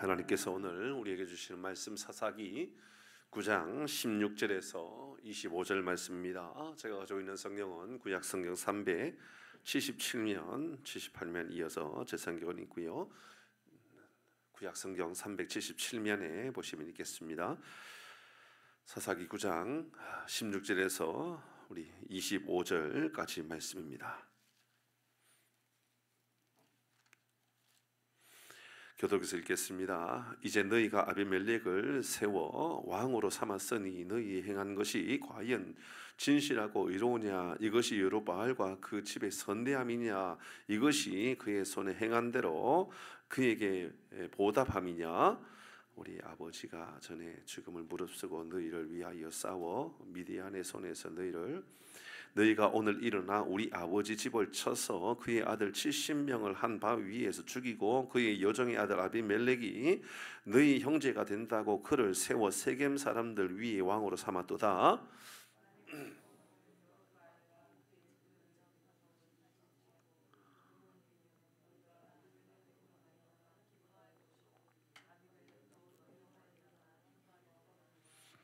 하나님께서 오늘 우리에게 주시는 말씀 사사기 9장 16절에서 25절 말씀입니다. 제가 가지고 있는 성경은 구약 성경 377면 78면 이어서 제 성경은 있고요. 구약 성경 377면에 보시면 있겠습니다. 사사기 9장 16절에서 우리 25절까지 말씀입니다. 교독에서 읽겠습니다. 이제 너희가 아비멜렉을 세워 왕으로 삼았으니 너희 행한 것이 과연 진실하고 의로우냐? 이것이 여로보암과 그 집의 선대함이냐? 이것이 그의 손에 행한 대로 그에게 보답함이냐? 우리 아버지가 전에 죽음을 무릅쓰고 너희를 위하여 싸워 미디안의 손에서 너희가 오늘 일어나 우리 아버지 집을 쳐서 그의 아들 70명을 한 바 위에서 죽이고 그의 여종의 아들 아비멜렉이 너희 형제가 된다고 그를 세워 세겜 사람들 위에 왕으로 삼았도다.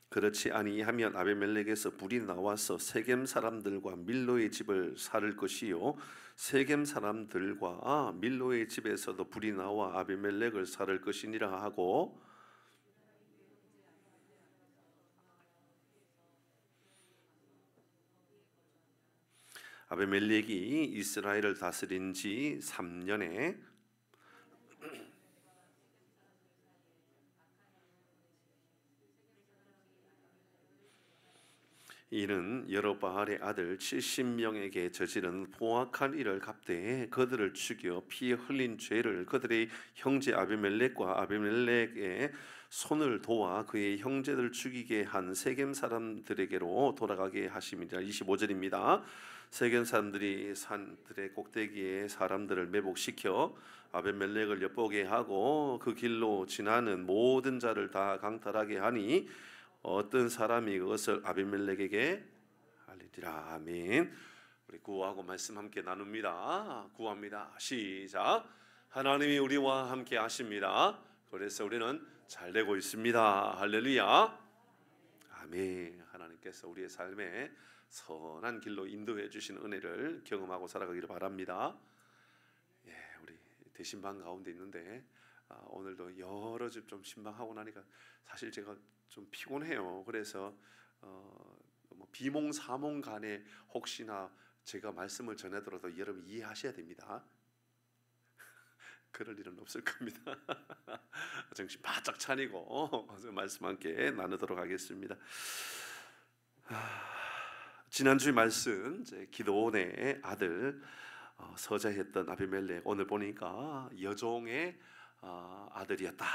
그렇지 아니하면 아비멜렉에서 불이 나와서 세겜 사람들과 밀로의 집을 살을 것이요 세겜 사람들과 밀로의 집에서도 불이 나와 아비멜렉을 살을 것이니라 하고, 아비멜렉이 이스라엘을 다스린 지 3년에 이는 여로보암의 아들 70명에게 저지른 포악한 일을 갚되 그들을 죽여 피 흘린 죄를 그들의 형제 아비멜렉과 아비멜렉의 손을 도와 그의 형제들 죽이게 한 세겜 사람들에게로 돌아가게 하심이라. 25절입니다. 세겜 사람들이 산들의 꼭대기에 사람들을 매복시켜 아비멜렉을 엿보게 하고 그 길로 지나는 모든 자를 다 강탈하게 하니 어떤 사람이 그것을 아비멜렉에게 알리리라. 아멘. 우리 구호하고 말씀 함께 나눕니다. 구호합니다. 시작. 하나님이 우리와 함께 하십니다. 그래서 우리는 잘 되고 있습니다. 할렐루야. 아멘. 하나님께서 우리의 삶에 선한 길로 인도해 주시는 은혜를 경험하고 살아가기를 바랍니다. 예, 우리 대신방 가운데 있는데 오늘도 여러 집 좀 신방하고 나니까 사실 제가 좀 피곤해요. 그래서 비몽사몽 간에 혹시나 제가 말씀을 전해들어도 여러분 이해하셔야 됩니다. 그럴 일은 없을 겁니다. 정신 바짝 차리고 말씀 함께 나누도록 하겠습니다. 지난주 말씀 기드온의 아들 서자했던 아비멜렉, 오늘 보니까 여종의 아들이었다.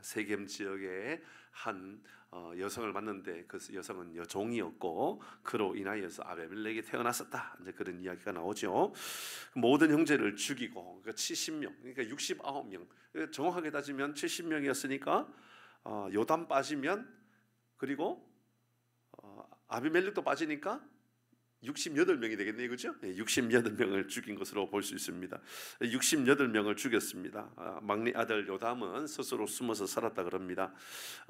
세겜 지역의 한 여성을 만났는데 그 여성은 여종이었고 그로 인하여서 아비멜렉이 태어났었다. 이제 그런 이야기가 나오죠. 모든 형제를 죽이고, 그러니까 70명, 그러니까 69명, 정확하게 따지면 70명이었으니까 요담 빠지면, 그리고 아비멜렉도 빠지니까 68명이 되겠네요. 그죠? 68명을 죽인 것으로 볼 수 있습니다. 68명을 죽였습니다. 막내 아들 요담은 스스로 숨어서 살았다 그럽니다.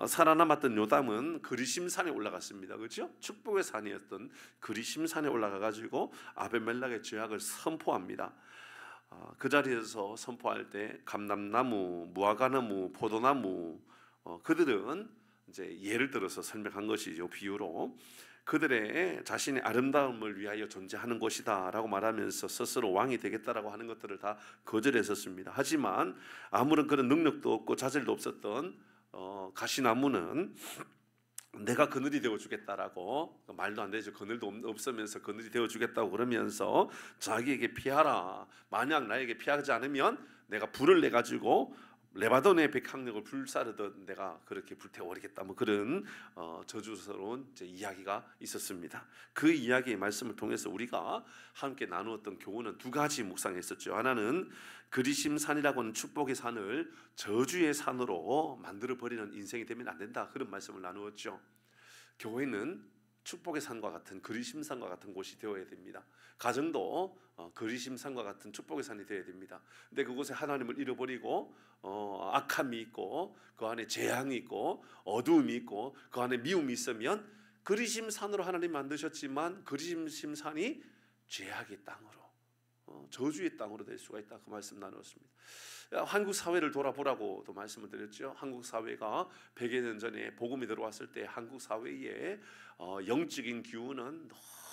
살아남았던 요담은 그리심산에 올라갔습니다. 그죠? 축복의 산이었던 그리심산에 올라가 가지고 아비멜렉의 죄악을 선포합니다. 그 자리에서 선포할 때 감람나무, 무화과나무, 포도나무, 그들은 이제 예를 들어서 설명한 것이죠. 비유로 그들의 자신의 아름다움을 위하여 존재하는 것이다 라고 말하면서 스스로 왕이 되겠다라고 하는 것들을 다 거절했었습니다. 하지만 아무런 그런 능력도 없고 자질도 없었던 가시나무는 내가 그늘이 되어주겠다라고, 말도 안 되죠. 그늘도 없으면서 그늘이 되어주겠다고 그러면서 자기에게 피하라, 만약 나에게 피하지 않으면 내가 불을 내가지고 레바논의 백향목을 불사르듯 내가 그렇게 불태워버리겠다, 뭐 그런 저주스러운 이야기가 있었습니다. 그 이야기의 말씀을 통해서 우리가 함께 나누었던 교훈은 두 가지 묵상했었죠. 하나는 그리심산이라고 하는 축복의 산을 저주의 산으로 만들어버리는 인생이 되면 안 된다, 그런 말씀을 나누었죠. 교회는 축복의 산과 같은 그리심산과 같은 곳이 되어야 됩니다. 가정도 그리심산과 같은 축복의 산이 되어야 됩니다. 근데 그곳에 하나님을 잃어버리고 악함이 있고 그 안에 재앙이 있고 어두움이 있고 그 안에 미움이 있으면 그리심산으로 하나님 만드셨지만 그리심산이 죄악의 땅으로 저주의 땅으로 될 수가 있다. 그 말씀 나누었습니다. 한국 사회를 돌아보라고도 말씀을 드렸죠. 한국 사회가 100여 년 전에 복음이 들어왔을 때 한국 사회의 영적인 기운은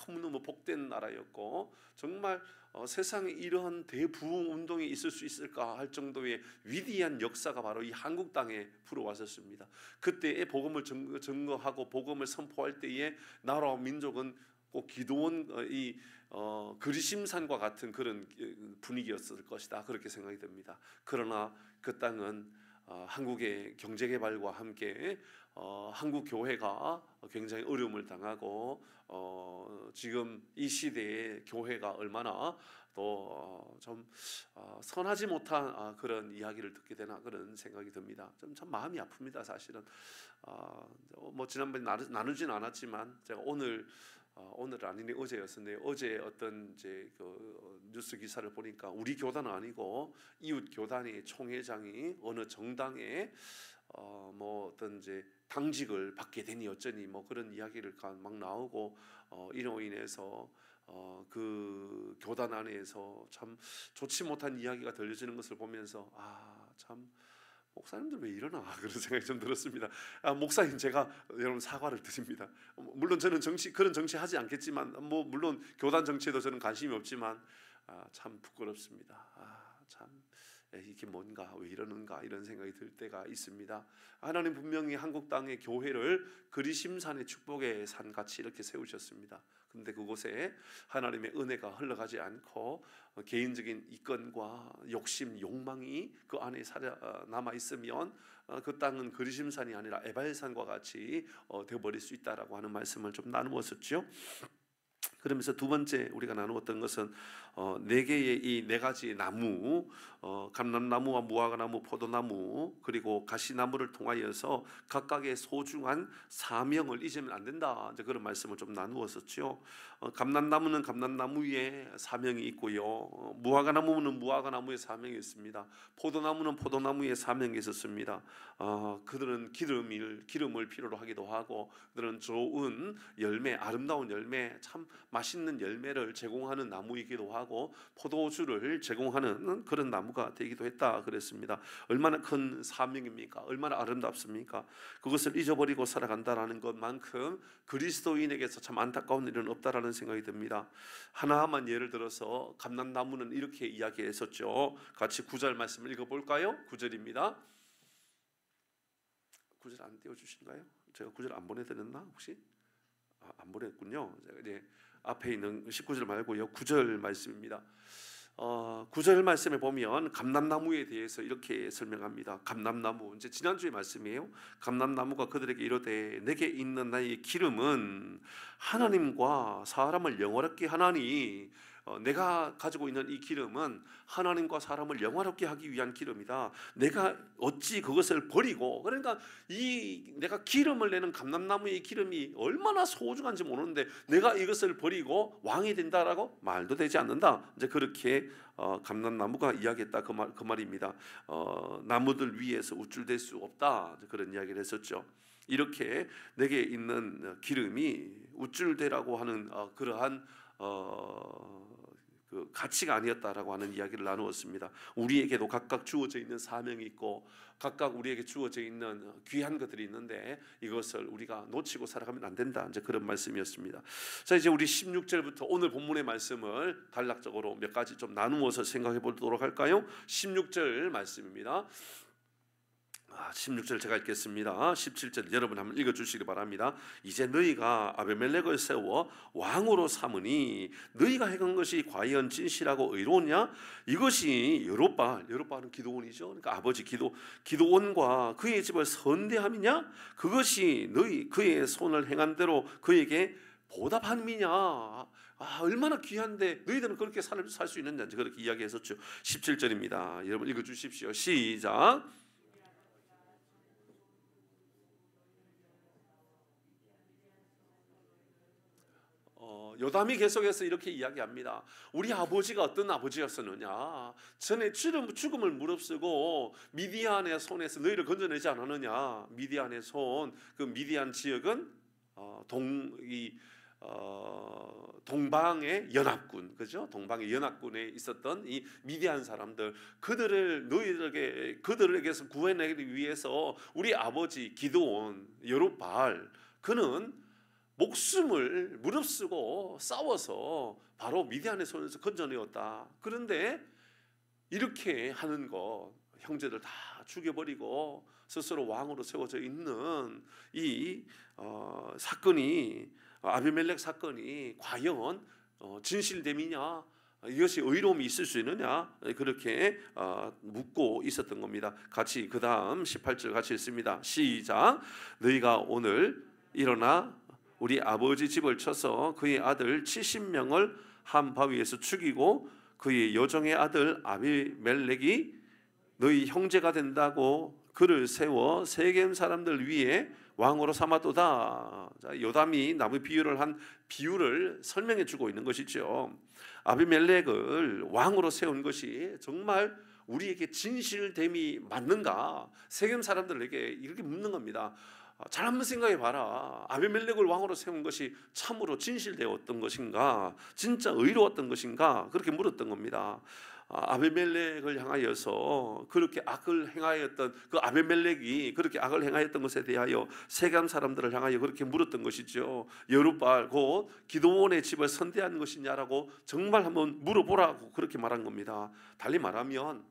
너무너무 복된 나라였고 정말 세상에 이러한 대부흥 운동이 있을 수 있을까 할 정도의 위대한 역사가 바로 이 한국 땅에 불어왔었습니다. 그때의 복음을 증거하고 복음을 선포할 때에 나라와 민족은 꼭 기도원 그리심산과 같은 그런 분위기였을 것이다. 그렇게 생각이 듭니다. 그러나 그 땅은 한국의 경제 개발과 함께 한국 교회가 굉장히 어려움을 당하고 지금 이 시대에 교회가 얼마나 또 좀 선하지 못한 그런 이야기를 듣게 되나 그런 생각이 듭니다. 참 마음이 아픕니다. 사실은 뭐 지난번에 나누진 않았지만 제가 오늘 아니네 어제였었는데 어제 어떤 이제 그 뉴스 기사를 보니까 우리 교단은 아니고 이웃 교단의 총회장이 어느 정당에 뭐 어떤 이제 당직을 받게 되니 어쩌니 뭐 그런 이야기를 막 나오고 이로 인해서 그 교단 안에서 참 좋지 못한 이야기가 들려지는 것을 보면서 참 목사님들 왜 이러나 그런 생각이 좀 들었습니다. 목사님 제가 여러분 사과를 드립니다. 물론 저는 그런 정치 하지 않겠지만 뭐 물론 교단 정치에도 저는 관심이 없지만 참 부끄럽습니다. 참 이게 뭔가 왜 이러는가 이런 생각이 들 때가 있습니다. 하나님 분명히 한국 땅의 교회를 그리심산의 축복의 산같이 이렇게 세우셨습니다. 근데 그곳에 하나님의 은혜가 흘러가지 않고 개인적인 이권과 욕심, 욕망이 그 안에 남아 있으면 그 땅은 그리심산이 아니라 에발산과 같이 되어버릴 수 있다라고 하는 말씀을 좀 나누었었죠. 그러면서 두 번째 우리가 나누었던 것은 네 개의 이 네 가지 나무, 감람나무와 무화과나무, 포도나무 그리고 가시나무를 통하여서 각각의 소중한 사명을 잊으면 안 된다. 이제 그런 말씀을 좀 나누었었죠. 감람나무는 감람나무의 사명이 있고요. 무화과나무는 무화과나무의 사명이 있습니다. 포도나무는 포도나무의 사명이 있었습니다. 그들은 기름을 필요로 하기도 하고 그들은 좋은 열매, 아름다운 열매, 참 맛있는 열매를 제공하는 나무이기도 하고 포도주를 제공하는 그런 나무가 되기도 했다 그랬습니다. 얼마나 큰 사명입니까? 얼마나 아름답습니까? 그것을 잊어버리고 살아간다라는 것만큼 그리스도인에게서 참 안타까운 일은 없다라는 생각이 듭니다. 하나만 예를 들어서 감람나무는 이렇게 이야기했었죠. 같이 9절 말씀을 읽어볼까요? 9절입니다. 9절 안 띄워주신가요? 제가 9절 안 보내드렸나 혹시? 안 보냈군요. 이제 앞에 있는 19절 말고요 9절 말씀입니다. 9절 말씀에 보면 감람나무에 대해서 이렇게 설명합니다. 감람나무, 이제 지난주의 말씀이에요. 감람나무가 그들에게 이르되 내게 있는 나의 기름은 하나님과 사람을 영화롭게 하나니 내가 가지고 있는 이 기름은 하나님과 사람을 영화롭게 하기 위한 기름이다. 내가 어찌 그것을 버리고, 그러니까 내가 기름을 내는 감람나무의 기름이 얼마나 소중한지 모르는데 내가 이것을 버리고 왕이 된다라고 말도 되지 않는다. 이제 그렇게 감람나무가 이야기했다 그 말입니다. 나무들 위에서 우쭐댈 수 없다. 그런 이야기를 했었죠. 이렇게 내게 있는 기름이 우쭐대라고 하는 그러한 그 가치가 아니었다라고 하는 이야기를 나누었습니다. 우리에게도 각각 주어져 있는 사명이 있고 각각 우리에게 주어져 있는 귀한 것들이 있는데 이것을 우리가 놓치고 살아가면 안 된다. 이제 그런 말씀이었습니다. 자, 이제 우리 16절부터 오늘 본문의 말씀을 단락적으로 몇 가지 좀 나누어서 생각해 보도록 할까요? 16절 말씀입니다. 16절 제가 읽겠습니다. 17절 여러분 한번 읽어주시기 바랍니다. 이제 너희가 아비멜렉을 세워 왕으로 삼으니 너희가 행한 것이 과연 진실하고 의로우냐? 이것이 여롯바알은 기드온이죠. 그러니까 아버지 기드온과 그의 집을 선대함이냐? 그것이 너희 그의 손을 행한 대로 그에게 보답함이냐? 얼마나 귀한데 너희들은 그렇게 살 수 있느냐? 그렇게 이야기했었죠. 17절입니다. 여러분 읽어주십시오. 시작. 요담이 계속해서 이렇게 이야기합니다. 우리 아버지가 어떤 아버지였었느냐? 전에 죽음을 무릅쓰고 미디안의 손에서 너희를 건져내지 않았느냐? 미디안의 손, 그 미디안 지역은 동방의 연합군, 그죠? 동방의 연합군에 있었던 이 미디안 사람들, 그들에게서 구해내기 위해서 우리 아버지 기드온, 여룹바알, 그는 목숨을 무릅쓰고 싸워서 바로 미디안의 손에서 건져내었다. 그런데 이렇게 하는 것, 형제들 다 죽여버리고 스스로 왕으로 세워져 있는 이 사건이, 아비멜렉 사건이 과연 진실됨이냐, 이것이 의로움이 있을 수 있느냐, 그렇게 묻고 있었던 겁니다. 같이 그 다음 18절 같이 읽습니다. 시작. 너희가 오늘 일어나 우리 아버지 집을 쳐서 그의 아들 70명을 한 바위에서 죽이고 그의 여종의 아들 아비멜렉이 너희 형제가 된다고 그를 세워 세겜 사람들 위에 왕으로 삼았도다. 요담이 나무 비유를 설명해 주고 있는 것이죠. 아비멜렉을 왕으로 세운 것이 정말 우리에게 진실됨이 맞는가? 세겜 사람들에게 이렇게 묻는 겁니다. 잘 한번 생각해 봐라. 아비멜렉을 왕으로 세운 것이 참으로 진실되었던 것인가? 진짜 의로웠던 것인가? 그렇게 물었던 겁니다. 아비멜렉을 향하여서 그렇게 악을 행하였던 그 아비멜렉이 그렇게 악을 행하였던 것에 대하여 세겜 사람들을 향하여 그렇게 물었던 것이죠. 여룹바알 곧 기드온의 집을 선대한 것이냐라고 정말 한번 물어보라고 그렇게 말한 겁니다. 달리 말하면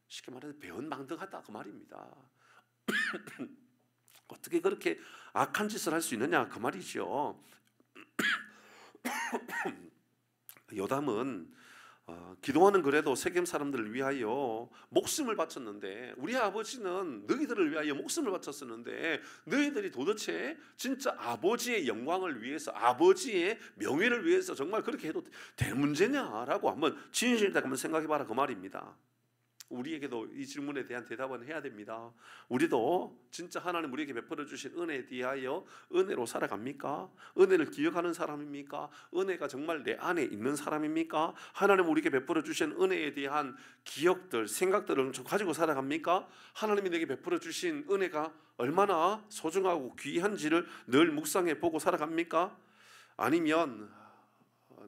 쉽게 말해서 배은망덕하다 그 말입니다. 어떻게 그렇게 악한 짓을 할 수 있느냐 그 말이죠. 요담은 기도하는 그래도 세겜 사람들을 위하여 목숨을 바쳤는데, 우리 아버지는 너희들을 위하여 목숨을 바쳤었는데 너희들이 도대체 진짜 아버지의 영광을 위해서, 아버지의 명예를 위해서 정말 그렇게 해도 될 문제냐라고 한번 진실되게 한번 생각해봐라 그 말입니다. 우리에게도 이 질문에 대한 대답은 해야 됩니다. 우리도 진짜 하나님 우리에게 베풀어 주신 은혜에 대하여 은혜로 살아갑니까? 은혜를 기억하는 사람입니까? 은혜가 정말 내 안에 있는 사람입니까? 하나님 우리에게 베풀어 주신 은혜에 대한 기억들, 생각들을 가지고 살아갑니까? 하나님이 내게 베풀어 주신 은혜가 얼마나 소중하고 귀한지를 늘 묵상해 보고 살아갑니까? 아니면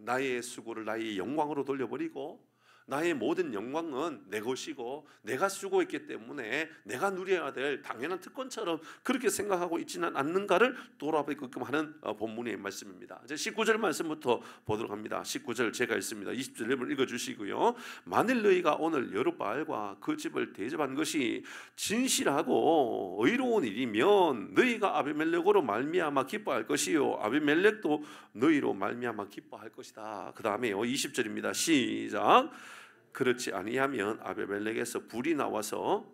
나의 수고를 나의 영광으로 돌려버리고 나의 모든 영광은 내 것이고 내가 수고했기 때문에 내가 누려야 될 당연한 특권처럼 그렇게 생각하고 있지는 않는가를 돌아보게끔 하는 본문의 말씀입니다. 이제 19절 말씀부터 보도록 합니다. 19절 제가 읽습니다. 20절 읽어주시고요. 만일 너희가 오늘 여룹바알과 그 집을 대접한 것이 진실하고 의로운 일이면 너희가 아비멜렉으로 말미암아 기뻐할 것이요 아비멜렉도 너희로 말미암아 기뻐할 것이다. 그 다음에요 20절입니다. 시작. 그렇지 아니하면 아비멜렉에서 불이 나와서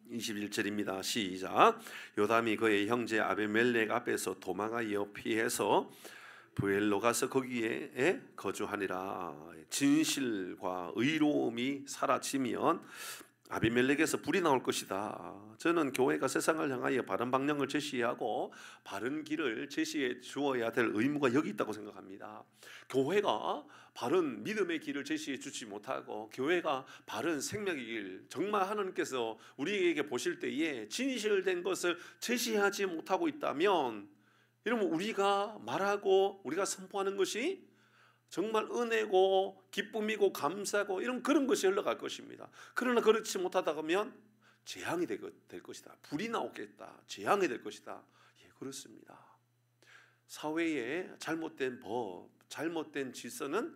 21절입니다. 시작. 요담이 그의 형제 아비멜렉 앞에서 도망하여 피해서 부엘로 가서 거기에 거주하니라. 진실과 의로움이 사라지면 아비멜렉에서 불이 나올 것이다. 저는 교회가 세상을 향하여 바른 방향을 제시하고 바른 길을 제시해 주어야 될 의무가 여기 있다고 생각합니다. 교회가 바른 믿음의 길을 제시해 주지 못하고 교회가 바른 생명의 길, 정말 하나님께서 우리에게 보실 때에 진실된 것을 제시하지 못하고 있다면, 이러면 우리가 말하고 우리가 선포하는 것이 정말 은혜고 기쁨이고 감사고 이런 그런 것이 흘러갈 것입니다. 그러나 그렇지 못하다 보면 재앙이 될 것이다. 불이 나오겠다. 재앙이 될 것이다. 예, 그렇습니다. 사회에 잘못된 법, 잘못된 질서는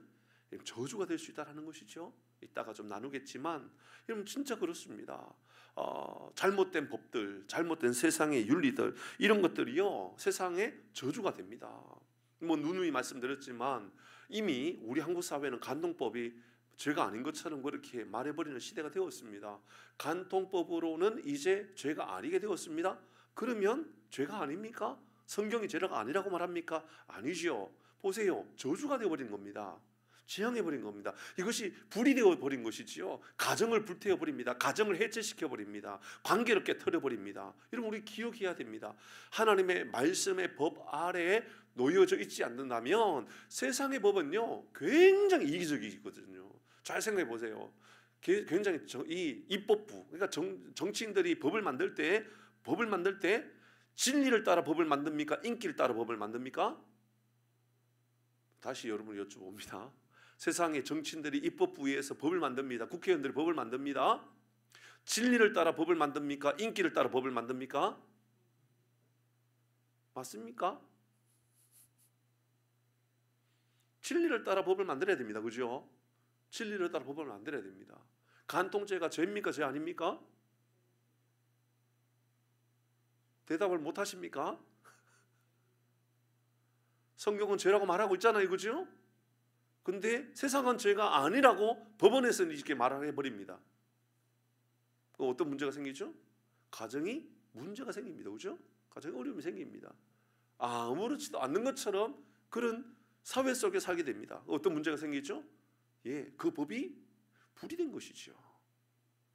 저주가 될 수 있다는 것이죠. 이따가 좀 나누겠지만 여러분 진짜 그렇습니다. 잘못된 법들, 잘못된 세상의 윤리들, 이런 것들이요 세상에 저주가 됩니다. 뭐 누누이 말씀드렸지만 이미 우리 한국 사회는 간통법이 죄가 아닌 것처럼 그렇게 말해버리는 시대가 되었습니다. 간통법으로는 이제 죄가 아니게 되었습니다. 그러면 죄가 아닙니까? 성경이 죄가 아니라고 말합니까? 아니죠. 보세요, 저주가 되어버린 겁니다. 재앙해버린 겁니다. 이것이 불이 되어버린 것이지요. 가정을 불태워버립니다. 가정을 해체시켜버립니다. 관계를 깨트려버립니다. 여러분, 우리 기억해야 됩니다. 하나님의 말씀의 법 아래에 놓여져 있지 않는다면 세상의 법은요 굉장히 이기적이거든요. 잘 생각해 보세요. 굉장히 이 입법부, 그러니까 정치인들이 법을 만들 때 진리를 따라 법을 만듭니까? 인기를 따라 법을 만듭니까? 다시 여러분을 여쭤봅니다. 세상의 정치인들이 입법부에서 법을 만듭니다. 국회의원들이 법을 만듭니다. 진리를 따라 법을 만듭니까? 인기를 따라 법을 만듭니까? 맞습니까? 진리를 따라 법을 만들어야 됩니다. 그죠? 진리를 따라 법을 만들어야 됩니다. 간통죄가 죄입니까? 죄 아닙니까? 대답을 못 하십니까? 성경은 죄라고 말하고 있잖아요. 그죠? 근데 세상은 죄가 아니라고 법원에서는 이렇게 말을 해버립니다. 어떤 문제가 생기죠? 가정이 문제가 생깁니다. 그죠? 가정에 어려움이 생깁니다. 아무렇지도 않는 것처럼 그런 사회 속에 살게 됩니다. 어떤 문제가 생기죠? 그 법이 불이 된 것이죠.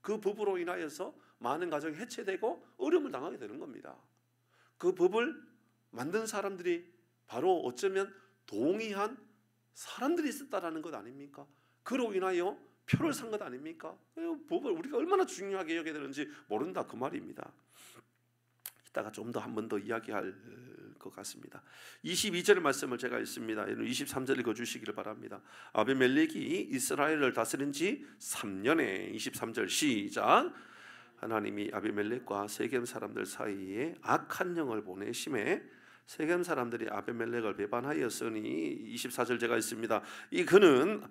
그 법으로 인하여서 많은 가정이 해체되고 어려움을 당하게 되는 겁니다. 그 법을 만든 사람들이 바로 어쩌면 동의한 사람들이 있었다라는 것 아닙니까? 그로 인하여 표를 산 것 아닙니까? 법을 우리가 얼마나 중요하게 여겨야 되는지 모른다 그 말입니다. 이따가 좀 더 한 번 더 이야기할 것 같습니다. 22절의 말씀을 제가 읽습니다. 23절 읽어주시기를 바랍니다. 아비멜렉이 이스라엘을 다스린 지 3년에 23절 시작. 하나님이 아비멜렉과 세겜 사람들 사이에 악한 영을 보내심에 세겜 사람들이 아비멜렉을 배반하였으니 24절 제가 있습니다. 이 그는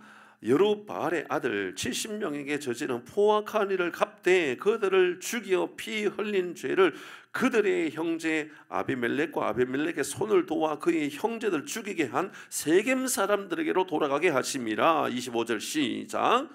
여루바알의 아들 70명에게 저지른 포악한 일을 갚되 그들을 죽여 피 흘린 죄를 그들의 형제 아비멜렉과 아비멜렉의 손을 도와 그의 형제들 죽이게 한 세겜 사람들에게로 돌아가게 하심이라. 25절 시작.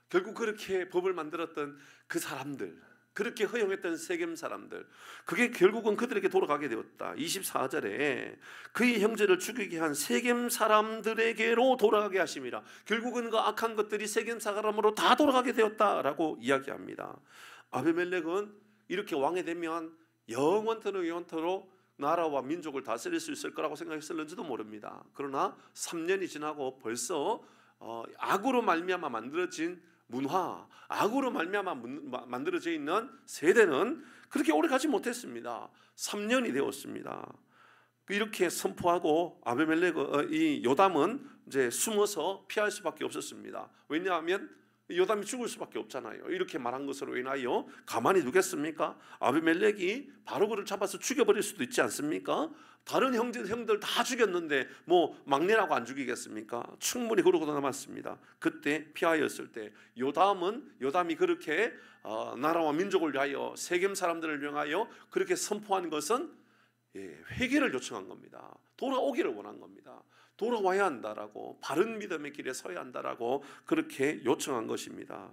결국 그렇게 법을 만들었던 그 사람들, 그렇게 허용했던 세겜 사람들, 그게 결국은 그들에게 돌아가게 되었다. 24절에 그의 형제를 죽이게 한 세겜 사람들에게로 돌아가게 하심이라. 결국은 그 악한 것들이 세겜 사람으로 다 돌아가게 되었다라고 이야기합니다. 아비멜렉은 이렇게 왕이 되면 영원토록 나라와 민족을 다스릴 수 있을 거라고 생각했을는지도 모릅니다. 그러나 3년이 지나고 벌써 악으로 말미암아 만들어진 문화, 악으로 말미암아 만들어져 있는 세대는 그렇게 오래 가지 못했습니다. 3년이 되었습니다. 이렇게 선포하고 아비멜렉 이 요담은 이제 숨어서 피할 수밖에 없었습니다. 왜냐하면 요담이 죽을 수밖에 없잖아요. 이렇게 말한 것으로 인하여 가만히 두겠습니까? 아비멜렉이 바로 그를 잡아서 죽여버릴 수도 있지 않습니까? 다른 형들 다 죽였는데 뭐 막내라고 안 죽이겠습니까? 충분히 그러고도 남았습니다. 그때 피하였을 때 요담이 그렇게 나라와 민족을 위하여 세겜 사람들을 위하여 그렇게 선포한 것은 회개를 요청한 겁니다. 돌아오기를 원한 겁니다. 돌아와야 한다라고, 바른 믿음의 길에 서야 한다라고 그렇게 요청한 것입니다.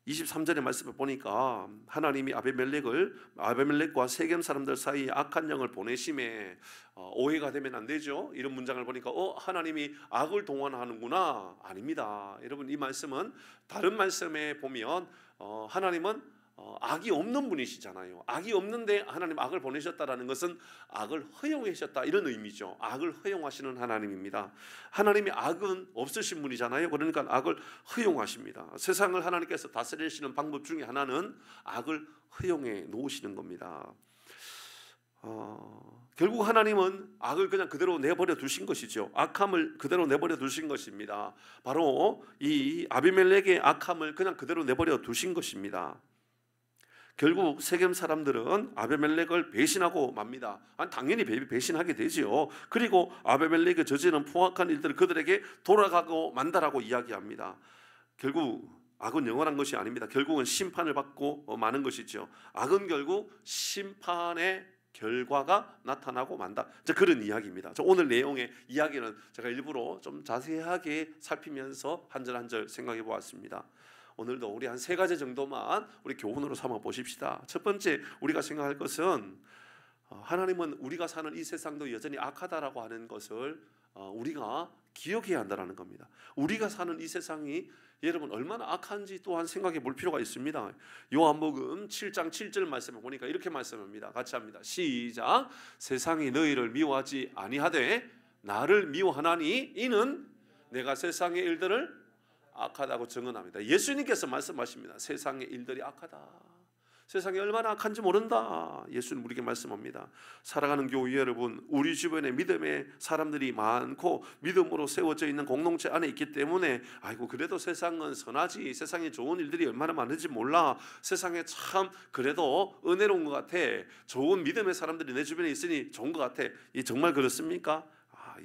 23절의 말씀을 보니까 하나님이 아비멜렉과 세겜 사람들 사이에 악한 영을 보내심에 오해가 되면 안 되죠. 이런 문장을 보니까 하나님이 악을 동원하는구나. 아닙니다. 여러분, 이 말씀은 다른 말씀에 보면 하나님은 악이 없는 분이시잖아요. 악이 없는데 하나님 악을 보내셨다라는 것은 악을 허용하셨다 이런 의미죠. 악을 허용하시는 하나님입니다. 하나님이 악은 없으신 분이잖아요. 그러니까 악을 허용하십니다. 세상을 하나님께서 다스리시는 방법 중에 하나는 악을 허용해 놓으시는 겁니다. 결국 하나님은 악을 그냥 그대로 내버려 두신 것이죠. 악함을 그대로 내버려 두신 것입니다. 바로 이 아비멜렉의 악함을 그냥 그대로 내버려 두신 것입니다. 결국 세겜 사람들은 아비멜렉을 배신하고 맙니다. 당연히 배신하게 되지요. 그리고 아비멜렉이 저지른 포악한 일들을 그들에게 돌아가고 만다라고 이야기합니다. 결국 악은 영원한 것이 아닙니다. 결국은 심판을 받고 마는 것이죠. 악은 결국 심판의 결과가 나타나고 만다. 그런 이야기입니다. 오늘 내용의 이야기는 제가 일부러 좀 자세하게 살피면서 한 절 한 절 생각해 보았습니다. 오늘도 우리 한 3가지 정도만 우리 교훈으로 삼아 보십시다. 첫 번째 우리가 생각할 것은 하나님은 우리가 사는 이 세상도 여전히 악하다라고 하는 것을 우리가 기억해야 한다는 겁니다. 우리가 사는 이 세상이 여러분 얼마나 악한지 또한 생각해 볼 필요가 있습니다. 요한복음 7장 7절 말씀을 보니까 이렇게 말씀합니다. 같이 합니다. 시작. 세상이 너희를 미워하지 아니하되 나를 미워하나니 이는 내가 세상의 일들을 악하다고 증언합니다. 예수님께서 말씀하십니다. 세상의 일들이 악하다. 세상이 얼마나 악한지 모른다. 예수님 우리에게 말씀합니다. 사랑하는 교회 여러분, 우리 주변에 믿음의 사람들이 많고 믿음으로 세워져 있는 공동체 안에 있기 때문에 아이고 그래도 세상은 선하지, 세상에 좋은 일들이 얼마나 많은지 몰라, 세상에 참 그래도 은혜로운 것 같아, 좋은 믿음의 사람들이 내 주변에 있으니 좋은 것 같아. 이 정말 그렇습니까?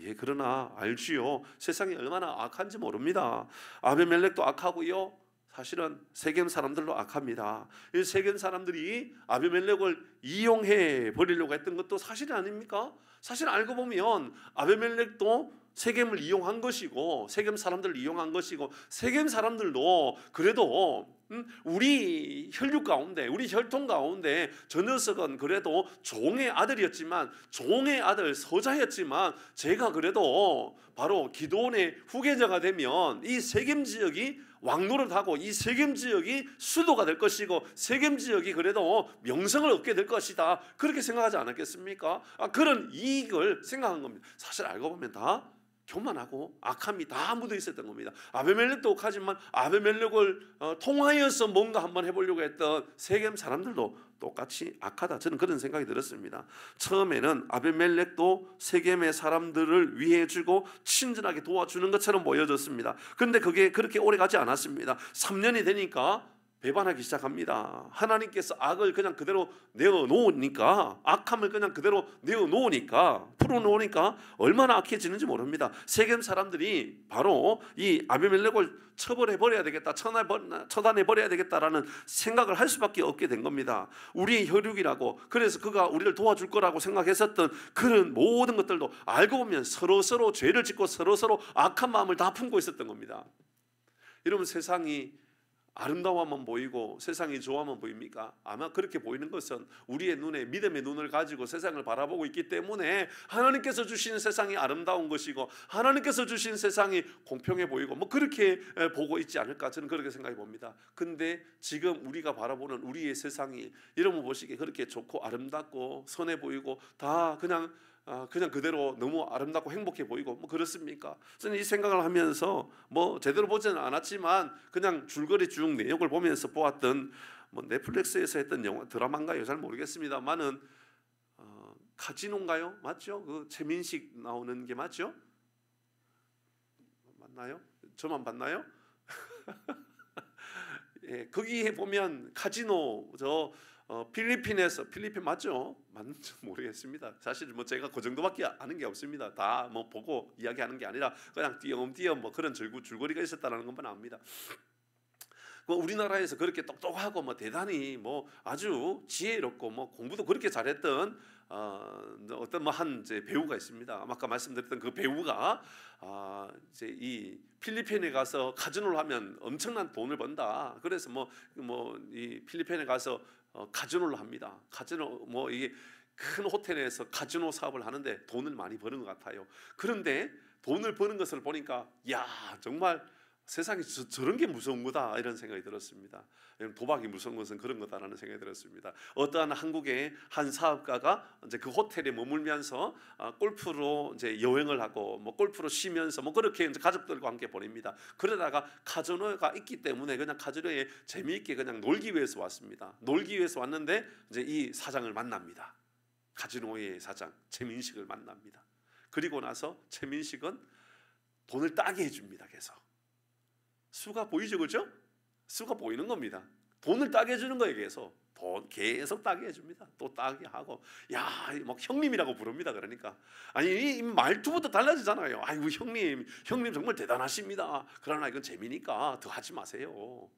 예, 그러나 알지요. 세상이 얼마나 악한지 모릅니다. 아비멜렉도 악하고요. 사실은 세겜 사람들도 악합니다. 이 세겜 사람들이 아비멜렉을 이용해 버리려고 했던 것도 사실이 아닙니까? 사실 알고 보면 아비멜렉도 세겜을 이용한 것이고 세겜 사람들을 이용한 것이고 세겜 사람들도 그래도 우리 혈육 가운데 우리 혈통 가운데 저 녀석은 그래도 종의 아들이었지만 종의 아들 서자였지만 제가 그래도 바로 기드온의 후계자가 되면 이 세겜 지역이 왕노릇하고 이 세겜 지역이 수도가 될 것이고 세겜 지역이 그래도 명성을 얻게 될 것이다. 그렇게 생각하지 않았겠습니까? 그런 이익을 생각한 겁니다. 사실 알고 보면 다 교만하고 악함이 다 묻어 있었던 겁니다. 아비멜렉도 악하지만 아비멜렉을 통하여서 뭔가 한번 해보려고 했던 세겜 사람들도 똑같이 악하다. 저는 그런 생각이 들었습니다. 처음에는 아비멜렉도 세겜의 사람들을 위해주고 친절하게 도와주는 것처럼 보여졌습니다. 그런데 그게 그렇게 오래 가지 않았습니다. 3년이 되니까 배반하기 시작합니다. 하나님께서 악을 그냥 그대로 내어놓으니까, 악함을 그냥 그대로 내어놓으니까, 풀어놓으니까 얼마나 악해지는지 모릅니다. 세겜 사람들이 바로 이 아비멜렉을 처벌해버려야 되겠다, 처단해버려야 되겠다라는 생각을 할 수밖에 없게 된 겁니다. 우리의 혈육이라고, 그래서 그가 우리를 도와줄 거라고 생각했었던 그런 모든 것들도 알고 보면 서로서로 죄를 짓고 서로서로 악한 마음을 다 품고 있었던 겁니다. 여러분, 세상이 아름다워만 보이고 세상이 좋아만 보입니까? 아마 그렇게 보이는 것은 우리의 눈에 믿음의 눈을 가지고 세상을 바라보고 있기 때문에 하나님께서 주신 세상이 아름다운 것이고 하나님께서 주신 세상이 공평해 보이고 뭐 그렇게 보고 있지 않을까, 저는 그렇게 생각해 봅니다. 근데 지금 우리가 바라보는 우리의 세상이 여러분 보시기에 그렇게 좋고 아름답고 선해 보이고 다 그냥 그대로 너무 아름답고 행복해 보이고 뭐 그렇습니까? 저는 이 생각을 하면서 뭐 제대로 보지는 않았지만 그냥 줄거리 쭉 내용을 보면서 보았던 뭐 넷플릭스에서 했던 영화 드라마인가요? 잘 모르겠습니다만은 카지노인가요? 맞죠? 그 최민식 나오는 게 맞죠? 맞나요? 저만 봤나요? 예, 거기에 보면 카지노 필리핀 맞죠? 맞는지 모르겠습니다. 사실 뭐 제가 그 정도밖에 아는 게 없습니다. 다 뭐 보고 이야기하는 게 아니라 그냥 띄엄띄엄 뭐 그런 줄거리가 있었다는 것만 압니다. 우리나라에서 그렇게 똑똑하고 뭐 대단히 뭐 아주 지혜롭고 뭐 공부도 그렇게 잘했던 어떤 뭐 한 배우가 있습니다. 아까 말씀드렸던 그 배우가 이제 이 필리핀에 가서 카지노를 하면 엄청난 돈을 번다. 그래서 뭐 이 필리핀에 가서 카지노를 합니다. 카지노 뭐 이게 큰 호텔에서 카지노 사업을 하는데 돈을 많이 버는 것 같아요. 그런데 돈을 버는 것을 보니까 야, 정말 세상에 저런 게 무서운 거다 이런 생각이 들었습니다. 도박이 무서운 것은 그런 거다라는 생각이 들었습니다. 어떠한 한국의 한 사업가가 이제 그 호텔에 머물면서 골프로 이제 여행을 하고 뭐 골프로 쉬면서 뭐 그렇게 이제 가족들과 함께 보냅니다. 그러다가 카지노가 있기 때문에 그냥 카지노에 재미있게 그냥 놀기 위해서 왔습니다. 놀기 위해서 왔는데 이제 이 사장을 만납니다. 카지노의 사장 최민식을 만납니다. 그리고 나서 최민식은 돈을 따게 해줍니다. 계속. 수가 보이죠, 그렇죠? 수가 보이는 겁니다. 돈을 따게 해주는 거예요. 돈 계속 따게 해줍니다. 또 따게 하고, 야, 막 형님이라고 부릅니다. 그러니까 아니 이 말투부터 달라지잖아요. 아이고 형님 정말 대단하십니다. 그러나 이건 재미니까 더 하지 마세요.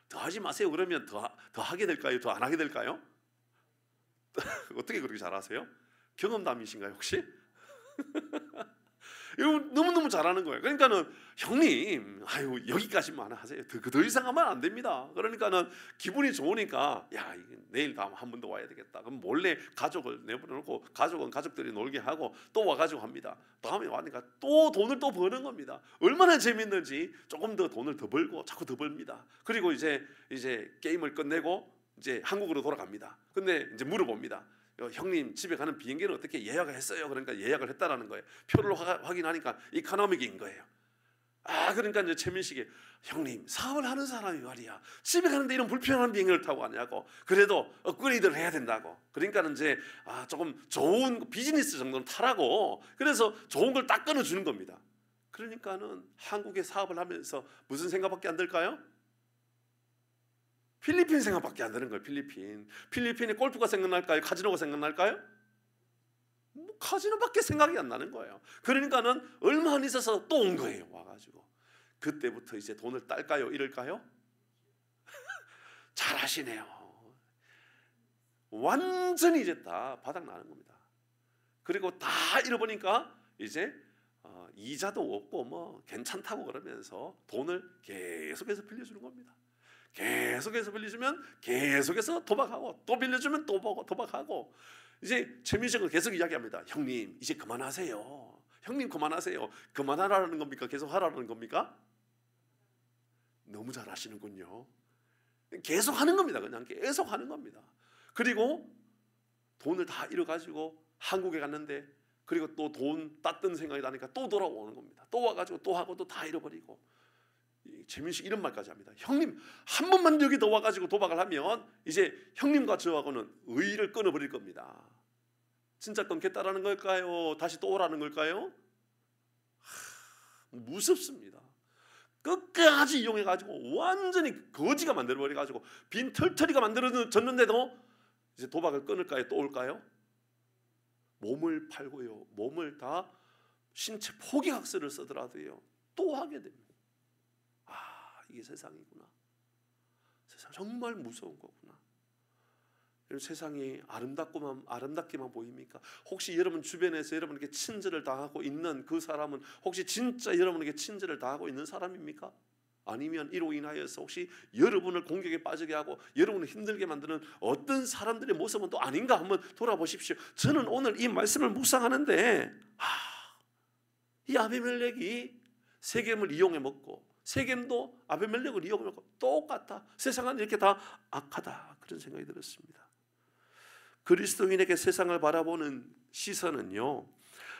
더 하지 마세요. 그러면 더 하게 될까요? 더 안 하게 될까요? 어떻게 그렇게 잘하세요? 경험담이신가요 혹시? 이거 너무너무 잘하는 거예요. 그러니까는 형님, 아유 여기까지만 하세요. 더 이상 하면 안 됩니다. 그러니까는 기분이 좋으니까 야 내일 다음 한 번 더 와야 되겠다. 그럼 몰래 가족을 내버려놓고 가족은 가족들이 놀게 하고 또 와가지고 합니다. 다음에 와니까 또 돈을 또 버는 겁니다. 얼마나 재밌는지 조금 더 돈을 더 벌고 자꾸 더 벌입니다. 그리고 이제 게임을 끝내고 이제 한국으로 돌아갑니다. 근데 이제 물어봅니다. 형님 집에 가는 비행기는 어떻게 예약을 했어요? 그러니까 예약을 했다라는 거예요. 표를 확인하니까 이코노믹인 거예요. 그러니까 이제 최민식이 형님 사업을 하는 사람이 말이야 집에 가는데 이런 불편한 비행기를 타고 가냐고. 그래도 업그레이드를 해야 된다고. 그러니까 이제 조금 좋은 비즈니스 정도는 타라고. 그래서 좋은 걸 딱 끊어주는 겁니다. 그러니까는 한국에 사업을 하면서 무슨 생각밖에 안 들까요? 필리핀 생각밖에 안 드는 거예요. 필리핀에 골프가 생각날까요? 카지노가 생각날까요? 카지노밖에 생각이 안 나는 거예요. 그러니까는 얼마 안 있어서 또 온 거예요. 와가지고 그때부터 이제 돈을 딸까요? 잃을까요? 잘하시네요. 완전히 이제 다 바닥 나는 겁니다. 그리고 다 잃어보니까 이제 이자도 없고 뭐 괜찮다고 그러면서 돈을 계속해서 빌려주는 겁니다. 계속해서 빌려주면 계속해서 도박하고 또 빌려주면 또 도박하고. 이제 최민식은 계속 이야기합니다. 형님 이제 그만하세요. 형님 그만하세요. 그만하라는 겁니까? 계속 하라는 겁니까? 너무 잘하시는군요. 계속 하는 겁니다. 그냥 계속 하는 겁니다. 그리고 돈을 다 잃어가지고 한국에 갔는데 그리고 또 돈 땄던 생각이 나니까 또 돌아오는 겁니다. 또 와가지고 또 하고 또 다 잃어버리고. 최민식 이런 말까지 합니다. 형님 한 번만 여기 더 와가지고 도박을 하면 이제 형님과 저하고는 의의를 끊어버릴 겁니다. 진짜 끊겠다라는 걸까요? 다시 또 오라는 걸까요? 무섭습니다. 끝까지 이용해가지고 완전히 거지가 만들어버려가지고 빈털터리가 만들어졌는데도 이제 도박을 끊을까요? 또 올까요? 몸을 팔고요. 몸을 다 신체 포기학설을 쓰더라도요. 또 하게 됩니다. 이게 세상이구나. 세상 정말 무서운 거구나. 세상이 아름답게만 보입니까? 혹시 여러분 주변에서 여러분에게 친절을 당하고 있는 그 사람은 혹시 진짜 여러분에게 친절을 당하고 있는 사람입니까? 아니면 이로 인하여서 혹시 여러분을 공격에 빠지게 하고 여러분을 힘들게 만드는 어떤 사람들의 모습은 또 아닌가 한번 돌아보십시오. 저는 오늘 이 말씀을 묵상하는데 이 아비멜렉이 세겜을 이용해 먹고 세겜도 아비멜렉을 이용해 먹고 똑같다. 세상은 이렇게 다 악하다. 그런 생각이 들었습니다. 그리스도인에게 세상을 바라보는 시선은요,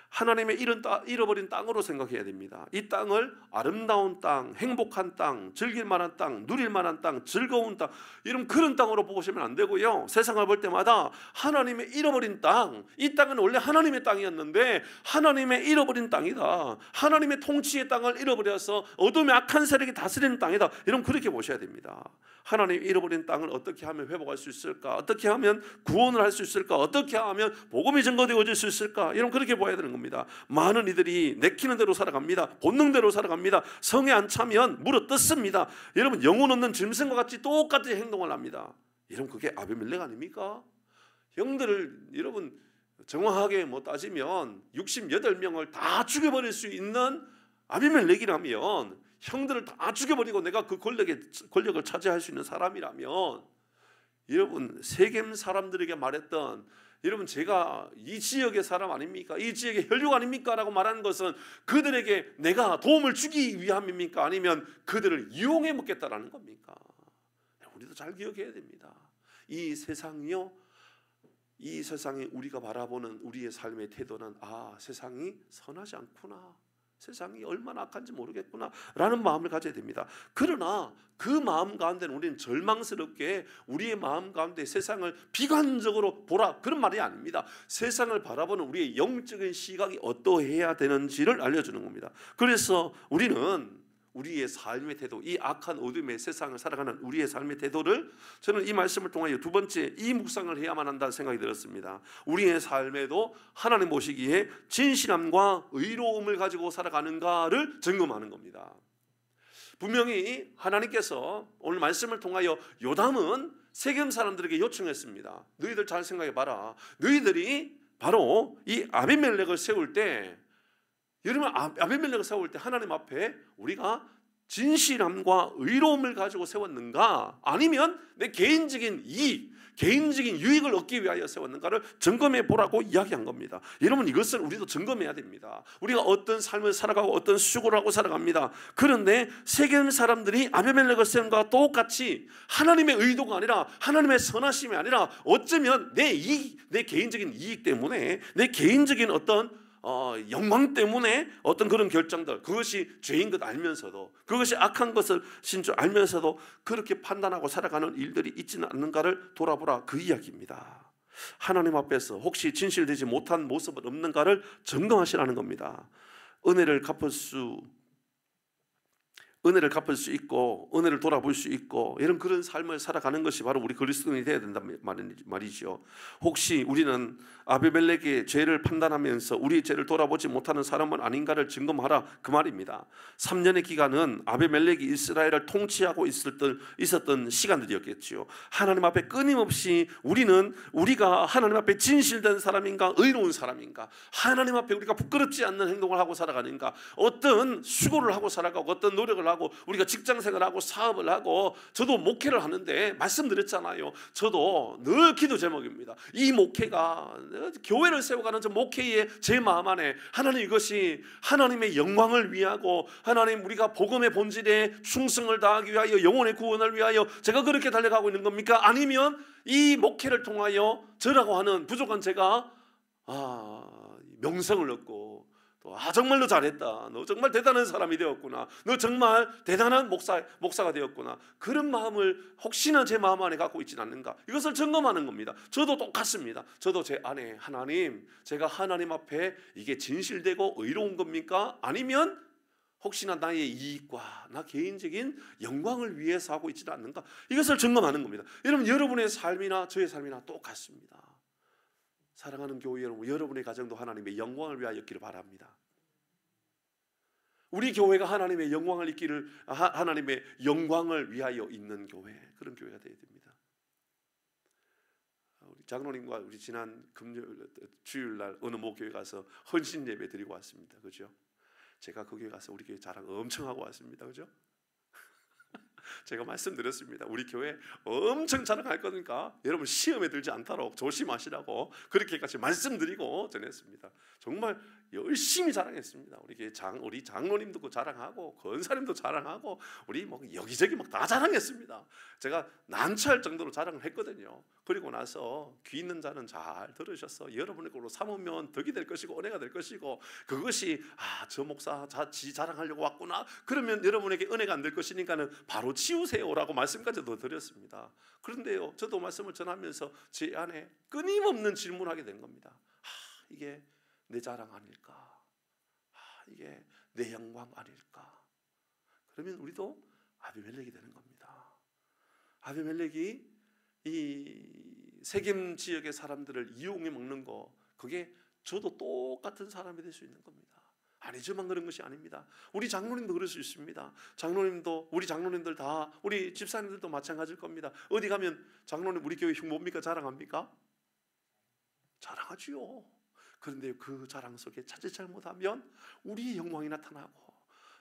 하나님의 잃어버린 땅으로 생각해야 됩니다. 이 땅을 아름다운 땅, 행복한 땅, 즐길 만한 땅, 누릴 만한 땅, 즐거운 땅, 이런 그런 땅으로 보시면 안 되고요. 세상을 볼 때마다 하나님의 잃어버린 땅, 이 땅은 원래 하나님의 땅이었는데 하나님의 잃어버린 땅이다. 하나님의 통치의 땅을 잃어버려서 어둠의 악한 세력이 다스리는 땅이다. 이런 그렇게 보셔야 됩니다. 하나님의 잃어버린 땅을 어떻게 하면 회복할 수 있을까? 어떻게 하면 구원을 할 수 있을까? 어떻게 하면 복음이 증거되어질 수 있을까? 이런 그렇게 보아야 되는 겁니다. 많은 이들이 내키는 대로 살아갑니다. 본능대로 살아갑니다. 성에 안 차면 물어뜯습니다. 여러분 영혼 없는 짐승과 같이 똑같이 행동을 합니다. 여러분 그게 아비멜렉 아닙니까? 형들을 여러분 정확하게 따지면 68명을 다 죽여버릴 수 있는 아비멜렉이라면, 형들을 다 죽여버리고 내가 그 권력을 차지할 수 있는 사람이라면, 여러분 세겜 사람들에게 말했던, 여러분 제가 이 지역의 사람 아닙니까? 이 지역의 혈육 아닙니까? 라고 말하는 것은 그들에게 내가 도움을 주기 위함입니까? 아니면 그들을 이용해 먹겠다라는 겁니까? 우리도 잘 기억해야 됩니다. 이 세상이요, 이 세상에 우리가 바라보는 우리의 삶의 태도는 세상이 선하지 않구나, 세상이 얼마나 악한지 모르겠구나 라는 마음을 가져야 됩니다. 그러나 그 마음 가운데는 우리는 절망스럽게 우리의 마음 가운데 세상을 비관적으로 보라, 그런 말이 아닙니다. 세상을 바라보는 우리의 영적인 시각이 어떠해야 되는지를 알려주는 겁니다. 그래서 우리는 우리의 삶의 태도, 이 악한 어둠의 세상을 살아가는 우리의 삶의 태도를, 저는 이 말씀을 통하여 두 번째 이 묵상을 해야만 한다는 생각이 들었습니다. 우리의 삶에도 하나님 보시기에 진실함과 의로움을 가지고 살아가는가를 점검하는 겁니다. 분명히 하나님께서 오늘 말씀을 통하여 요담은 세겜 사람들에게 요청했습니다. 너희들 잘 생각해 봐라. 너희들이 바로 이 아비멜렉을 세울 때, 여러분 아비멜렉을 세울 때 하나님 앞에 우리가 진실함과 의로움을 가지고 세웠는가, 아니면 내 개인적인 유익을 얻기 위하여 세웠는가를 점검해 보라고 이야기한 겁니다. 여러분, 이것을 우리도 점검해야 됩니다. 우리가 어떤 삶을 살아가고 어떤 수고를 하고 살아갑니다. 그런데 세겜 사람들이 아비멜렉을 세운 것과 똑같이 하나님의 의도가 아니라, 하나님의 선하심이 아니라, 어쩌면 내 개인적인 이익 때문에, 내 개인적인 어떤 영광 때문에 어떤 그런 결정들, 그것이 죄인 것 알면서도, 그것이 악한 것을 줄 알면서도 그렇게 판단하고 살아가는 일들이 있지는 않는가를 돌아보라, 그 이야기입니다. 하나님 앞에서 혹시 진실되지 못한 모습은 없는가를 점검하시라는 겁니다. 은혜를 갚을 수 있고, 은혜를 돌아볼 수 있고, 이런 그런 삶을 살아가는 것이 바로 우리 그리스도인이 되어야 된단 말이죠. 혹시 우리는 아비멜렉의 죄를 판단하면서 우리의 죄를 돌아보지 못하는 사람은 아닌가를 점검하라, 그 말입니다. 3년의 기간은 아비멜렉이 이스라엘을 통치하고 있었던 시간들이었겠죠. 하나님 앞에 끊임없이 우리가 하나님 앞에 진실된 사람인가, 의로운 사람인가, 하나님 앞에 우리가 부끄럽지 않는 행동을 하고 살아가는가, 어떤 수고를 하고 살아가고 어떤 노력을 하고, 우리가 직장생활하고 사업을 하고, 저도 목회를 하는데 말씀드렸잖아요. 저도 늘 기도 제목입니다. 이 목회가, 교회를 세워가는 저 목회의 제 마음 안에 하나님, 이것이 하나님의 영광을 위하고, 하나님 우리가 복음의 본질에 충성을 다하기 위하여, 영혼의 구원을 위하여 제가 그렇게 달려가고 있는 겁니까? 아니면 이 목회를 통하여 저라고 하는 부족한 제가 명성을 얻고, 또 정말 너 잘했다, 너 정말 대단한 사람이 되었구나, 너 정말 대단한 목사가 되었구나, 그런 마음을 혹시나 제 마음 안에 갖고 있지는 않는가, 이것을 점검하는 겁니다. 저도 똑같습니다. 저도 제 안에, 하나님, 제가 하나님 앞에 이게 진실되고 의로운 겁니까? 아니면 혹시나 나의 이익과 나 개인적인 영광을 위해서 하고 있지는 않는가, 이것을 점검하는 겁니다. 여러분, 여러분의 삶이나 저의 삶이나 똑같습니다. 사랑하는 교회 여러분, 여러분의 가정도 하나님의 영광을 위하여 있기를 바랍니다. 우리 교회가 하나님의 영광을 위하여 있는 교회, 그런 교회가 되어야 됩니다. 우리 장로님과 우리 지난 주일날 어느 목교회 가서 헌신 예배 드리고 왔습니다. 그죠? 제가 그 교회 가서 우리 교회 자랑 엄청 하고 왔습니다. 그죠? 제가 말씀드렸습니다. 우리 교회 엄청 자랑할 거니까 여러분 시험에 들지 않도록 조심하시라고 그렇게까지 말씀드리고 전했습니다. 정말 열심히 자랑했습니다. 우리 장로님도 자랑하고 권사님도 자랑하고 우리 여기저기 다 자랑했습니다. 제가 난처할 정도로 자랑을 했거든요. 그리고 나서 귀 있는 자는 잘 들으셔서 여러분의 걸로 삼으면 덕이 될 것이고 은혜가 될 것이고, 그것이 저 목사 지 자랑하려고 왔구나, 그러면 여러분에게 은혜가 안 될 것이니까는 바로 치우세요라고 말씀까지도 드렸습니다. 그런데요, 저도 말씀을 전하면서 제 안에 끊임없는 질문하게 된 겁니다. 이게 내 자랑 아닐까? 이게 내 영광 아닐까? 그러면 우리도 아비멜렉이 되는 겁니다. 아비멜렉이 이 세겜 지역의 사람들을 이용해 먹는 거, 그게 저도 똑같은 사람이 될 수 있는 겁니다. 아니지만 그런 것이 아닙니다. 우리 장로님도 그럴 수 있습니다. 우리 장로님들 다, 우리 집사님들도 마찬가지일 겁니다. 어디 가면 장로님 우리 교회 뭡니까? 자랑합니까? 자랑하지요. 그런데 그 자랑 속에 자칫 잘못하면 우리의 영광이 나타나고,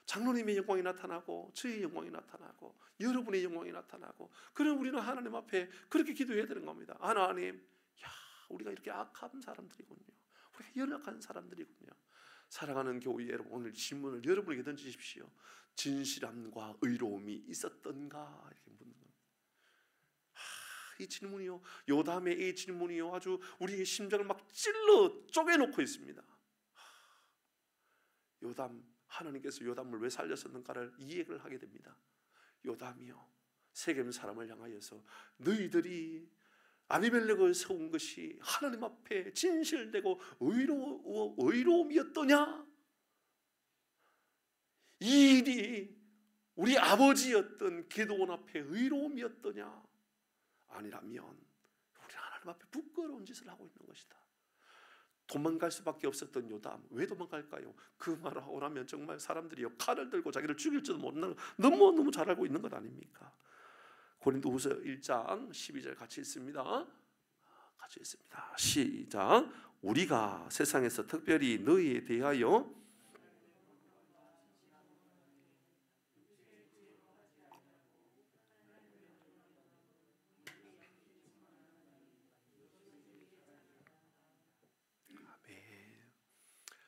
장로님의 영광이 나타나고, 저의 영광이 나타나고, 여러분의 영광이 나타나고, 그럼 우리는 하나님 앞에 그렇게 기도해야 되는 겁니다. 하나님, 우리가 이렇게 악한 사람들이군요. 우리가 연약한 사람들이군요. 사랑하는 교회 여러분, 오늘 질문을 여러분에게 던지십시오. 진실함과 의로움이 있었던가? 이렇게 묻는 겁니다. 이 질문이요, 요담의 이 질문이요, 아주 우리의 심장을 막 찔러 쪼개놓고 있습니다. 하나님께서 요담을 왜 살렸었는가를 이해를 하게 됩니다. 요담이요, 세겜 사람을 향하여서 너희들이 아비멜렉을 세운 것이 하나님 앞에 진실되고 의로움이었더냐? 이 일이 우리 아버지였던 기드온 앞에 의로움이었더냐? 아니라면 우리 하나님 앞에 부끄러운 짓을 하고 있는 것이다. 도망갈 수밖에 없었던 요담, 왜 도망갈까요? 그 말을 하고 나면 정말 사람들이 칼을 들고 자기를 죽일지도 모르는, 너무 잘 알고 있는 것 아닙니까? 고린도후서 1장 12절 같이 읽습니다. 같이 읽습니다. 시작. 우리가 세상에서 특별히 너희에 대하여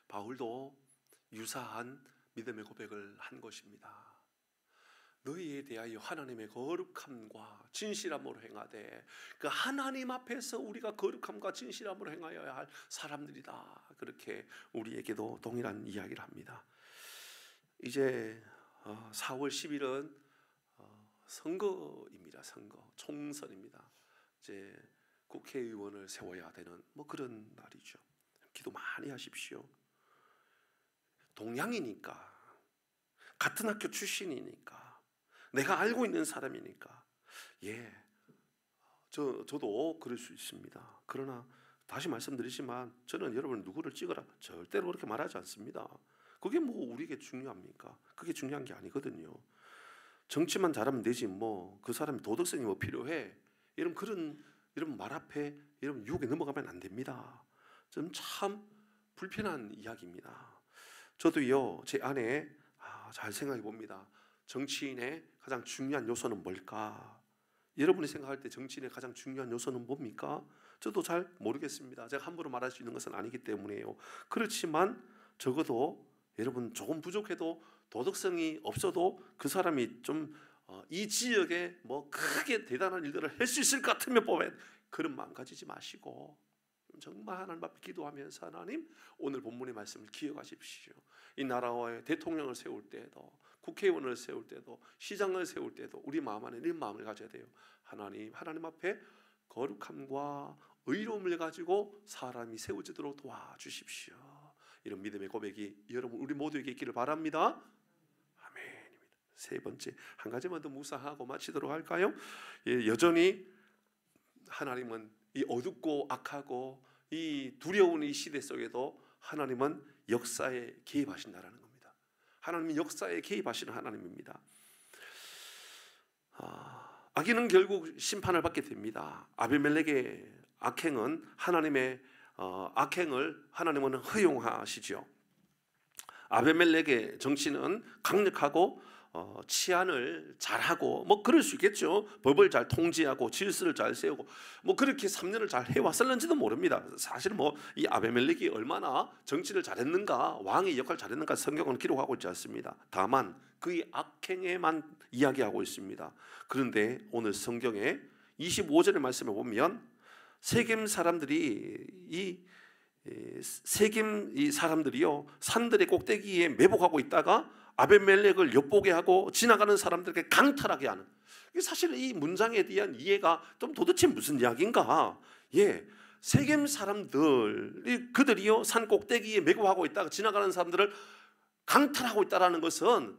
바울도 유사한 믿음의 고백을 한 것입니다. 너희에 대하여 하나님의 거룩함과 진실함으로 행하되 그 하나님 앞에서 우리가 거룩함과 진실함으로 행하여야 할 사람들이다. 그렇게 우리에게도 동일한 이야기를 합니다. 이제 4월 10일은 선거입니다. 선거, 총선입니다. 이제 국회의원을 세워야 되는 그런 날이죠. 기도 많이 하십시오. 동양이니까, 같은 학교 출신이니까, 내가 알고 있는 사람이니까, 저도 그럴 수 있습니다. 그러나 다시 말씀드리지만 저는 여러분 누구를 찍어라 절대로 그렇게 말하지 않습니다. 그게 우리에게 중요합니까? 그게 중요한 게 아니거든요. 정치만 잘하면 되지 그 사람이 도덕성이 필요해 이런 말 앞에 이런 유혹에 넘어가면 안 됩니다. 좀 참 불편한 이야기입니다. 저도요, 제 안에 잘 생각해 봅니다. 정치인의 가장 중요한 요소는 뭘까? 여러분이 생각할 때 정치인의 가장 중요한 요소는 뭡니까? 저도 잘 모르겠습니다. 제가 함부로 말할 수 있는 것은 아니기 때문에요. 그렇지만 적어도 여러분 조금 부족해도 도덕성이 없어도 그 사람이 좀 이 지역에 크게 대단한 일들을 할 수 있을 것 같으면 보면 그런 마음 가지지 마시고 정말 하나님 앞에 기도하면서 하나님 오늘 본문의 말씀을 기억하십시오. 이 나라의 대통령을 세울 때에도 국회의원을 세울 때도 시장을 세울 때도 우리 마음 안에 이런 마음을 가져야 돼요. 하나님 앞에 거룩함과 의로움을 가지고 사람이 세워지도록 도와주십시오. 이런 믿음의 고백이 여러분 우리 모두에게 있기를 바랍니다. 아멘입니다. 세 번째 한 가지만 더 묵상하고 마치도록 할까요? 여전히 하나님은 이 어둡고 악하고 이 두려운 이 시대 속에도 하나님은 역사에 개입하신다라는 겁니다. 하나님은 역사에 개입하시는 하나님입니다. 악인은 결국 심판을 받게 됩니다. 아비멜렉의 악행은 하나님의 악행을 하나님은 허용하시죠. 아비멜렉의 정치는 강력하고 치안을 잘하고 그럴 수 있겠죠. 법을 잘 통제하고 질서를 잘 세우고 그렇게 3년을 잘 해왔을는지도 모릅니다. 사실 이 아비멜렉이 얼마나 정치를 잘했는가, 왕의 역할을 잘했는가 성경은 기록하고 있지 않습니다. 다만 그의 악행에만 이야기하고 있습니다. 그런데 오늘 성경에 25절의 말씀에 보면 세겜 사람들이 이 사람들이요 산들의 꼭대기에 매복하고 있다가 아비멜렉을 엿보게 하고 지나가는 사람들에게 강탈하게 하는, 사실 이 문장에 대한 이해가 좀 도대체 무슨 이야기인가? 세겜 사람들이 그들이요 산 꼭대기에 매복하고 있다가 지나가는 사람들을 강탈하고 있다라는 것은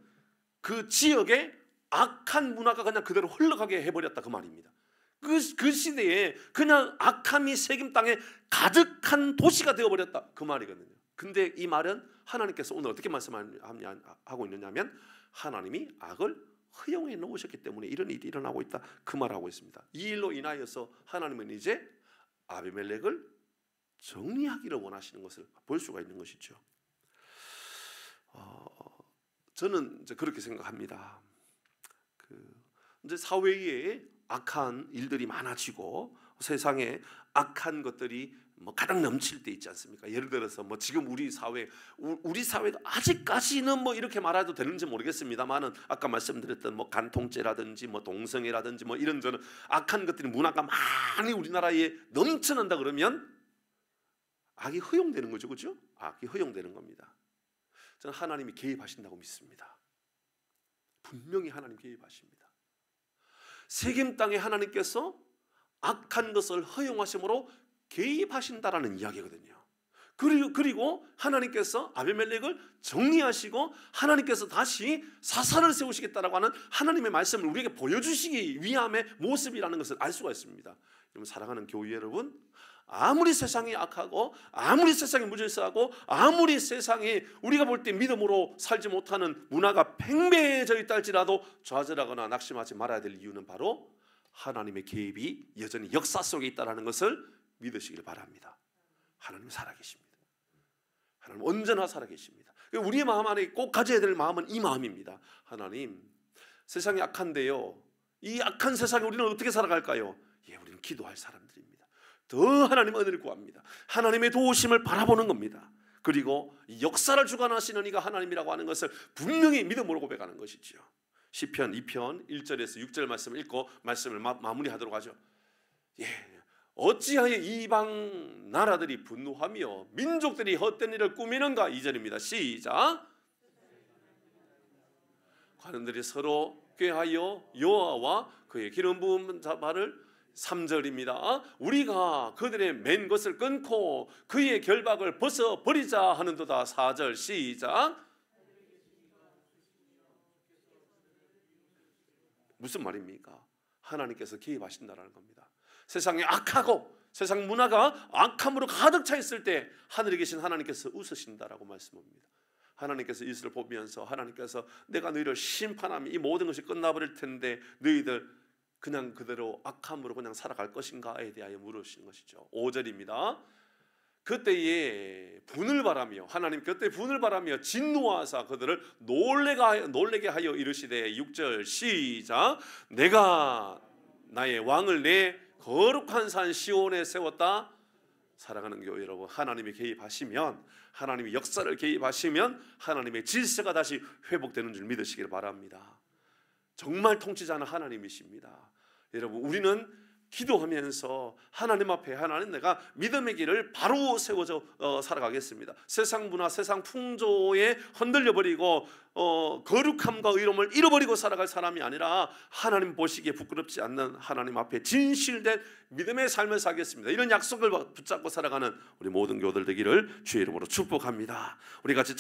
그 지역에 악한 문화가 그냥 그대로 흘러가게 해버렸다 그 말입니다. 그 시대에 그냥 악함이 세겜 땅에 가득한 도시가 되어버렸다 그 말이거든요. 근데 이 말은 하나님께서 오늘 어떻게 말씀하고 있느냐면 하나님이 악을 허용해 놓으셨기 때문에 이런 일이 일어나고 있다 그 말하고 있습니다. 이 일로 인하여서 하나님은 이제 아비멜렉을 정리하기를 원하시는 것을 볼 수가 있는 것이죠. 저는 이제 그렇게 생각합니다. 이제 사회에 악한 일들이 많아지고 세상에 악한 것들이 가득 넘칠 때 있지 않습니까? 예를 들어서 지금 우리 사회가 아직까지는 이렇게 말해도 되는지 모르겠습니다만은 아까 말씀드렸던 간통죄라든지 동성애라든지 이런저런 악한 것들이 문화가 많이 우리나라에 넘쳐난다 그러면 악이 허용되는 거죠, 그렇죠? 악이 허용되는 겁니다. 저는 하나님이 개입하신다고 믿습니다. 분명히 하나님 개입하십니다. 세겜 땅에 하나님께서 악한 것을 허용하심으로 개입하신다라는 이야기거든요. 그리고 하나님께서 아비멜렉을 정리하시고 하나님께서 다시 사사를 세우시겠다라고 하는 하나님의 말씀을 우리에게 보여주시기 위함의 모습이라는 것을 알 수가 있습니다. 여러분 사랑하는 교회 여러분, 아무리 세상이 악하고 아무리 세상이 무질서하고 아무리 세상이 우리가 볼 때 믿음으로 살지 못하는 문화가 팽배해져 있다 할지라도 좌절하거나 낙심하지 말아야 될 이유는 바로 하나님의 개입이 여전히 역사 속에 있다는 것을 믿으시길 바랍니다. 하나님 살아계십니다. 하나님 언제나 살아계십니다. 우리의 마음 안에 꼭 가져야 될 마음은 이 마음입니다. 하나님, 세상이 악한데요, 이 악한 세상에 우리는 어떻게 살아갈까요? 우리는 기도할 사람들입니다. 더 하나님 은혜를 구합니다. 하나님의 도우심을 바라보는 겁니다. 그리고 역사를 주관하시는 이가 하나님이라고 하는 것을 분명히 믿음으로 고백하는 것이죠. 시편 2편 1절에서 6절 말씀을 읽고 말씀을 마무리하도록 하죠. 어찌하여 이방 나라들이 분노하며 민족들이 헛된 일을 꾸미는가? 2절입니다. 시작. 관원들이 서로 꾀하여 여호와와 그의 기름 부은 자발을 3절입니다. 우리가 그들의 맨 것을 끊고 그의 결박을 벗어버리자 하는도다. 4절 시작. 무슨 말입니까? 하나님께서 개입하신다는 겁니다. 세상이 악하고 세상 문화가 악함으로 가득 차 있을 때 하늘에 계신 하나님께서 웃으신다라고 말씀합니다. 하나님께서 이스라엘 보면서 하나님께서 내가 너희를 심판하면 이 모든 것이 끝나버릴 텐데 너희들 그냥 그대로 악함으로 그냥 살아갈 것인가에 대하여 물으시는 것이죠. 5절입니다. 그때에 분을 바라며 하나님 그때 분을 바라며 진노하사 그들을 놀래게 하여 이르시되 6절 시작. 내가 나의 왕을 내 거룩한 산 시온에 세웠다. 사랑하는 교회 여러분, 하나님이 개입하시면, 하나님이 역사를 개입하시면 하나님의 질서가 다시 회복되는 줄 믿으시길 바랍니다. 정말 통치자는 하나님이십니다. 여러분, 우리는 기도하면서 하나님 앞에 하나님 내가 믿음의 길을 바로 세워져 살아가겠습니다. 세상 문화, 세상 풍조에 흔들려 버리고 거룩함과 의로움을 잃어버리고 살아갈 사람이 아니라 하나님 보시기에 부끄럽지 않는 하나님 앞에 진실된 믿음의 삶을 살겠습니다. 이런 약속을 붙잡고 살아가는 우리 모든 교들 되기를 주의 이름으로 축복합니다. 우리 같이